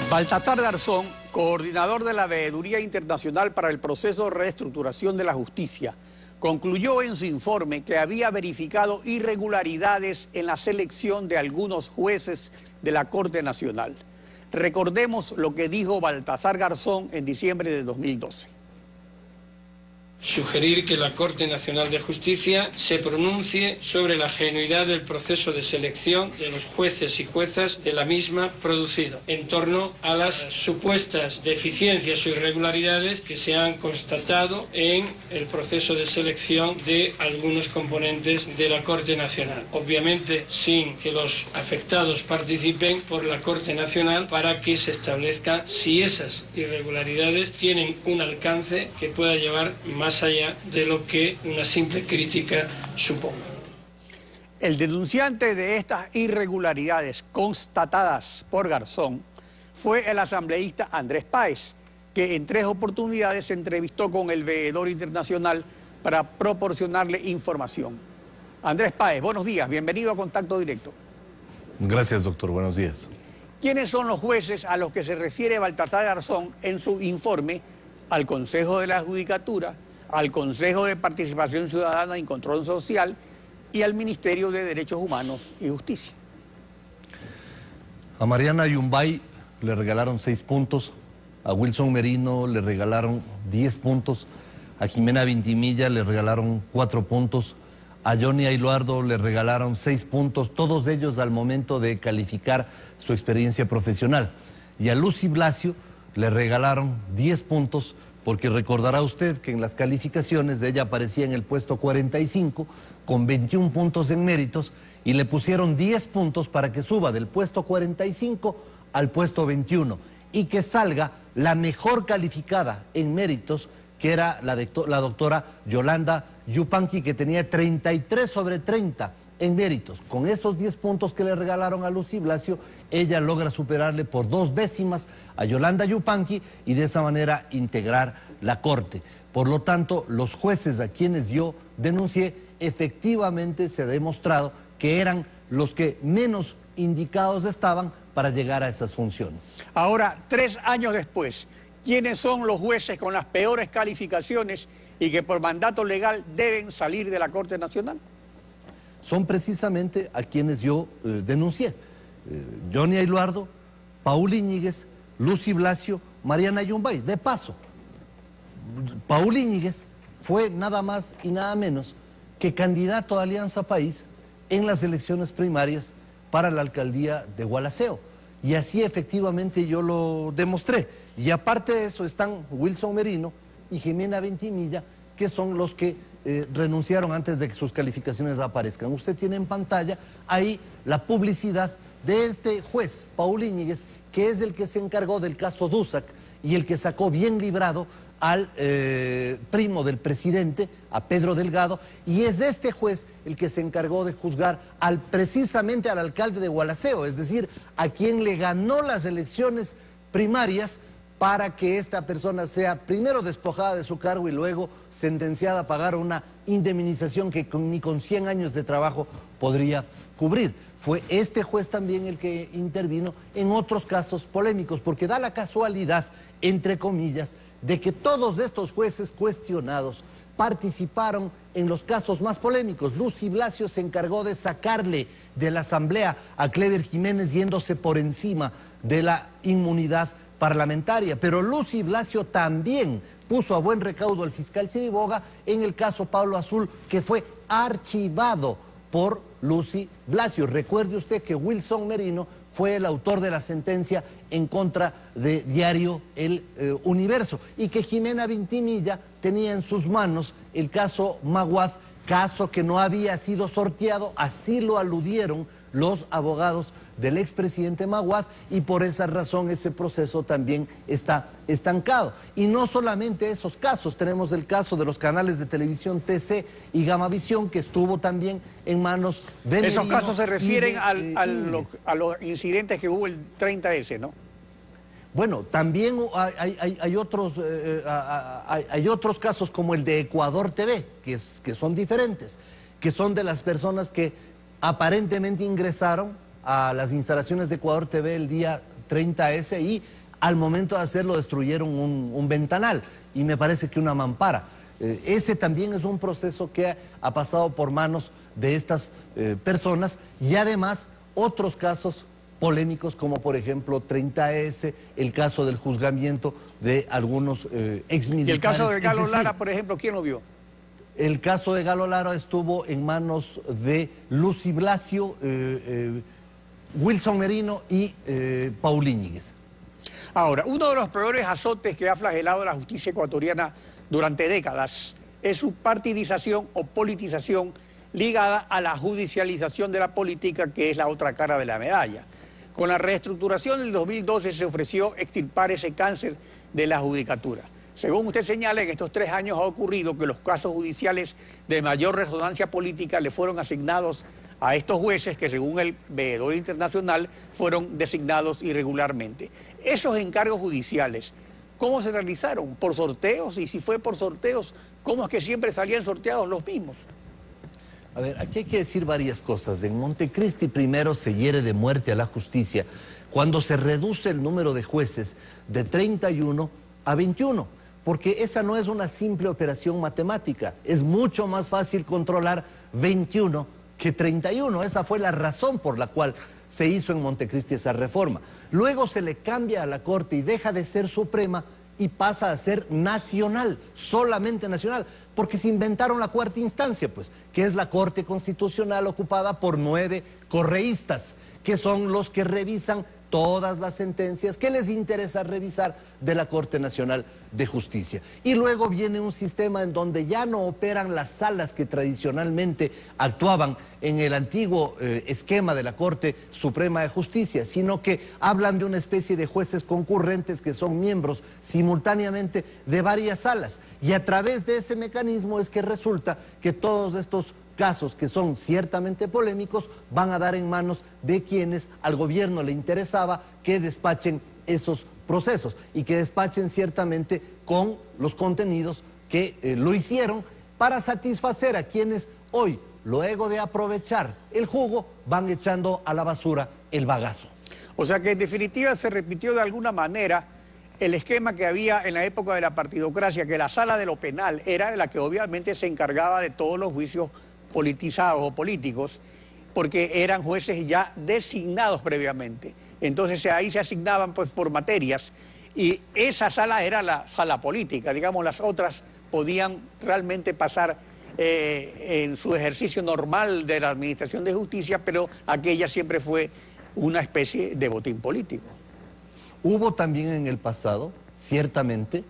Baltasar Garzón, coordinador de la Veeduría Internacional para el Proceso de Reestructuración de la Justicia, concluyó en su informe que había verificado irregularidades en la selección de algunos jueces de la Corte Nacional. Recordemos lo que dijo Baltasar Garzón en diciembre de 2012. Sugerir que la Corte Nacional de Justicia se pronuncie sobre la genuidad del proceso de selección de los jueces y juezas de la misma producido en torno a las supuestas deficiencias o irregularidades que se han constatado en el proceso de selección de algunos componentes de la Corte Nacional. Obviamente sin que los afectados participen por la Corte Nacional para que se establezca si esas irregularidades tienen un alcance que pueda llevar más allá de lo que una simple crítica suponga. El denunciante de estas irregularidades constatadas por Garzón fue el asambleísta Andrés Páez, que en 3 oportunidades se entrevistó con el veedor internacional para proporcionarle información. Andrés Páez, buenos días, bienvenido a Contacto Directo. Gracias, doctor, buenos días. ¿Quiénes son los jueces a los que se refiere Baltasar Garzón en su informe al Consejo de la Judicatura, al Consejo de Participación Ciudadana y Control Social y al Ministerio de Derechos Humanos y Justicia? A Mariana Yumbay le regalaron 6 puntos, a Wilson Merino le regalaron 10 puntos, a Jimena Vintimilla le regalaron 4 puntos, a Johnny Ailuardo le regalaron 6 puntos, todos ellos al momento de calificar su experiencia profesional. Y a Lucy Blasio le regalaron 10 puntos, porque recordará usted que en las calificaciones de ella aparecía en el puesto 45 con 21 puntos en méritos y le pusieron 10 puntos para que suba del puesto 45 al puesto 21 y que salga la mejor calificada en méritos, que era la doctora Yolanda Yupanqui, que tenía 33 sobre 30 en méritos. Con esos 10 puntos que le regalaron a Lucy Blasio, ella logra superarle por 2 décimas a Yolanda Yupanqui y de esa manera integrar la Corte. Por lo tanto, los jueces a quienes yo denuncié, efectivamente se ha demostrado que eran los que menos indicados estaban para llegar a esas funciones. Ahora, 3 años después, ¿quiénes son los jueces con las peores calificaciones y que por mandato legal deben salir de la Corte Nacional? Son precisamente a quienes yo denuncié. Johnny Ailuardo, Paul Íñiguez, Lucy Blasio, Mariana Yumbay. De paso, Paul Íñiguez fue nada más y nada menos que candidato a Alianza País en las elecciones primarias para la alcaldía de Gualaceo. Y así efectivamente yo lo demostré. Y aparte de eso están Wilson Merino y Jimena Vintimilla, que son los que renunciaron antes de que sus calificaciones aparezcan. Usted tiene en pantalla ahí la publicidad de este juez, Paul Íñiguez, que es el que se encargó del caso Dusac y el que sacó bien librado al primo del presidente, a Pedro Delgado, y es este juez el que se encargó de juzgar precisamente al alcalde de Gualaceo, es decir, a quien le ganó las elecciones primarias para que esta persona sea primero despojada de su cargo y luego sentenciada a pagar una indemnización que ni con 100 años de trabajo podría cubrir. Fue este juez también el que intervino en otros casos polémicos, porque da la casualidad, entre comillas, de que todos estos jueces cuestionados participaron en los casos más polémicos. Lucy Blasio se encargó de sacarle de la asamblea a Clever Jiménez yéndose por encima de la inmunidad parlamentaria, pero Lucy Blasio también puso a buen recaudo al fiscal Chiriboga en el caso Pablo Azul, que fue archivado por Lucy Blasio. Recuerde usted que Wilson Merino fue el autor de la sentencia en contra de Diario El Universo y que Jimena Vintimilla tenía en sus manos el caso Maguad, caso que no había sido sorteado, así lo aludieron los abogados del expresidente Maguad, y por esa razón ese proceso también está estancado. Y no solamente esos casos, tenemos el caso de los canales de televisión TC y Gamavisión, que estuvo también en manos de Merino. Esos casos se refieren a los incidentes que hubo el 30S, ¿no? Bueno, también hay otros casos como el de Ecuador TV, que son diferentes, que son de las personas que aparentemente ingresaron a las instalaciones de Ecuador TV el día 30S y al momento de hacerlo destruyeron un ventanal y me parece que una mampara. Ese también es un proceso que ha pasado por manos de estas personas y además otros casos polémicos como por ejemplo 30S, el caso del juzgamiento de algunos exmilitares. ¿Y el caso de Galo Lara, por ejemplo, quién lo vio? El caso de Galo Lara estuvo en manos de Lucy Blasio, Wilson Merino y Paul Íñiguez. Ahora, uno de los peores azotes que ha flagelado la justicia ecuatoriana durante décadas es su partidización o politización ligada a la judicialización de la política, que es la otra cara de la medalla. Con la reestructuración del 2012 se ofreció extirpar ese cáncer de la judicatura. Según usted señala, en estos 3 años ha ocurrido que los casos judiciales de mayor resonancia política le fueron asignados a estos jueces que, según el veedor internacional, fueron designados irregularmente. Esos encargos judiciales, ¿cómo se realizaron? ¿Por sorteos? Y si fue por sorteos, ¿cómo es que siempre salían sorteados los mismos? A ver, aquí hay que decir varias cosas. En Montecristi primero se hiere de muerte a la justicia cuando se reduce el número de jueces de 31 a 21, porque esa no es una simple operación matemática. Es mucho más fácil controlar 21 que 31. Esa fue la razón por la cual se hizo en Montecristi esa reforma. Luego se le cambia a la Corte y deja de ser suprema y pasa a ser nacional, solamente nacional, porque se inventaron la cuarta instancia, pues, que es la Corte Constitucional ocupada por 9 correístas, que son los que revisan todas las sentencias que les interesa revisar de la Corte Nacional de Justicia. Y luego viene un sistema en donde ya no operan las salas que tradicionalmente actuaban en el antiguo esquema de la Corte Suprema de Justicia, sino que hablan de una especie de jueces concurrentes que son miembros simultáneamente de varias salas. Y a través de ese mecanismo es que resulta que todos estos casos que son ciertamente polémicos van a dar en manos de quienes al gobierno le interesaba que despachen esos procesos y que despachen ciertamente con los contenidos que lo hicieron para satisfacer a quienes hoy, luego de aprovechar el jugo, van echando a la basura el bagazo. O sea que en definitiva se repitió de alguna manera el esquema que había en la época de la partidocracia, que la sala de lo penal era la que obviamente se encargaba de todos los juicios politizados o políticos, porque eran jueces ya designados previamente. Entonces ahí se asignaban pues por materias y esa sala era la sala política, digamos, las otras podían realmente pasar en su ejercicio normal de la administración de justicia, pero aquella siempre fue una especie de botín político. Hubo también en el pasado, ciertamente,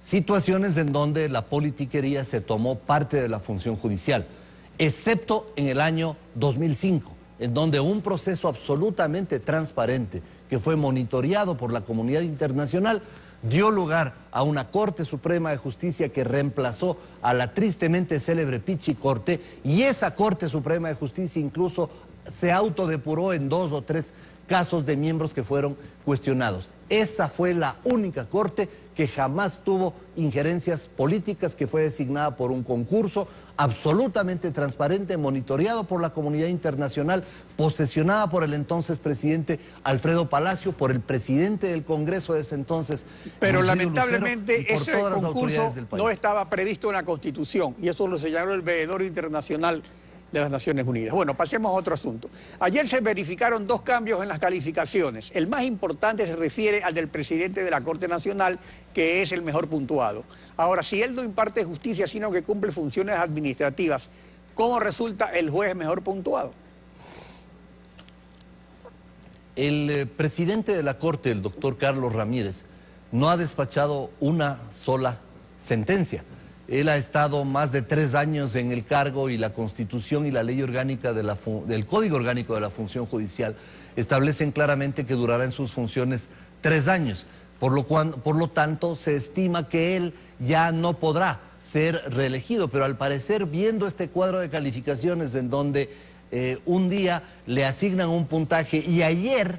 situaciones en donde la politiquería se tomó parte de la función judicial, excepto en el año 2005, en donde un proceso absolutamente transparente, que fue monitoreado por la comunidad internacional, dio lugar a una Corte Suprema de Justicia que reemplazó a la tristemente célebre Pichi Corte, y esa Corte Suprema de Justicia incluso se autodepuró en 2 o 3 casos de miembros que fueron cuestionados. Esa fue la única corte que jamás tuvo injerencias políticas, que fue designada por un concurso absolutamente transparente, monitoreado por la comunidad internacional, posesionada por el entonces presidente Alfredo Palacio, por el presidente del Congreso de ese entonces. Pero lamentablemente ese concurso no estaba previsto en la Constitución, y eso lo señaló el veedor internacional de las Naciones Unidas. Bueno, pasemos a otro asunto. Ayer se verificaron 2 cambios en las calificaciones. El más importante se refiere al del presidente de la Corte Nacional, que es el mejor puntuado. Ahora, si él no imparte justicia, sino que cumple funciones administrativas, ¿cómo resulta el juez mejor puntuado? El presidente de la Corte, el doctor Carlos Ramírez, no ha despachado una sola sentencia. Él ha estado más de 3 años en el cargo y la Constitución y la ley orgánica del Código Orgánico de la Función Judicial establecen claramente que durará en sus funciones 3 años. Por lo tanto, se estima que él ya no podrá ser reelegido, pero al parecer, viendo este cuadro de calificaciones en donde un día le asignan un puntaje y ayer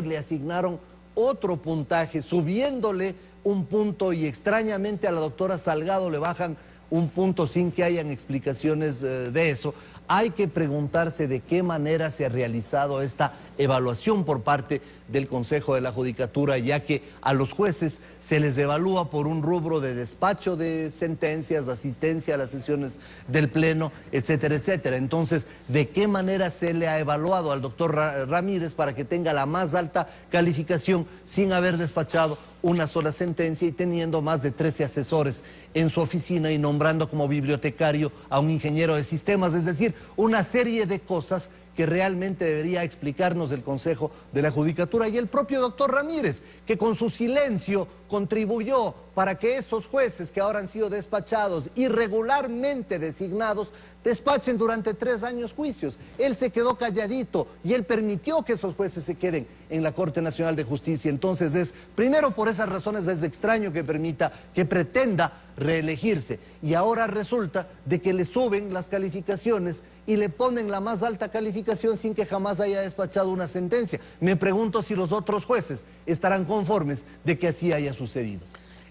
le asignaron otro puntaje, subiéndole un punto, y extrañamente a la doctora Salgado le bajan un punto sin que hayan explicaciones de eso, hay que preguntarse de qué manera se ha realizado esta evaluación por parte del Consejo de la Judicatura, ya que a los jueces se les evalúa por un rubro de despacho de sentencias, asistencia a las sesiones del Pleno, etcétera, etcétera. Entonces, ¿de qué manera se le ha evaluado al doctor Ramírez para que tenga la más alta calificación sin haber despachado una sola sentencia y teniendo más de 13 asesores en su oficina y nombrando como bibliotecario a un ingeniero de sistemas? Es decir, una serie de cosas que realmente debería explicarnos el Consejo de la Judicatura y el propio doctor Ramírez, que con su silencio contribuyó para que esos jueces que ahora han sido despachados, irregularmente designados, despachen durante 3 años juicios. Él se quedó calladito y él permitió que esos jueces se queden en la Corte Nacional de Justicia. Entonces primero por esas razones es extraño que pretenda reelegirse, y ahora resulta de que le suben las calificaciones y le ponen la más alta calificación sin que jamás haya despachado una sentencia. Me pregunto si los otros jueces estarán conformes de que así haya sucedido.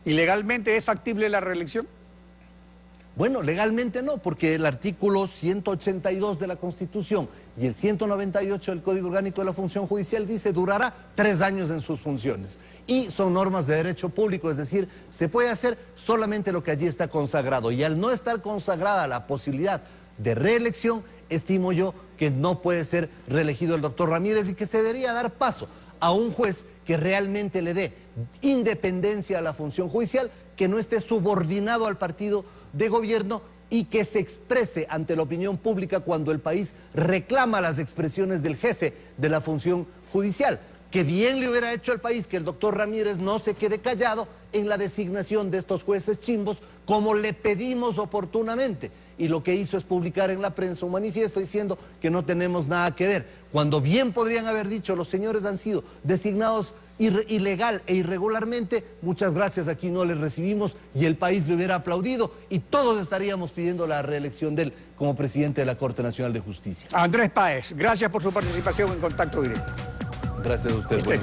¿Y legalmente es factible la reelección? Bueno, legalmente no, porque el artículo 182 de la Constitución y el 198 del Código Orgánico de la Función Judicial dice durará 3 años en sus funciones. Y son normas de derecho público, es decir, se puede hacer solamente lo que allí está consagrado. Y al no estar consagrada la posibilidad de reelección, estimo yo que no puede ser reelegido el doctor Ramírez y que se debería dar paso a un juez que realmente le dé independencia a la función judicial, que no esté subordinado al partido de gobierno y que se exprese ante la opinión pública cuando el país reclama las expresiones del jefe de la función judicial. Que bien le hubiera hecho al país que el doctor Ramírez no se quede callado en la designación de estos jueces chimbos, como le pedimos oportunamente. Y lo que hizo es publicar en la prensa un manifiesto diciendo que no tenemos nada que ver, cuando bien podrían haber dicho los señores han sido designados ilegal e irregularmente, muchas gracias, aquí no les recibimos, y el país le hubiera aplaudido y todos estaríamos pidiendo la reelección de él como presidente de la Corte Nacional de Justicia. Andrés Páez, gracias por su participación en Contacto Directo. Gracias a usted.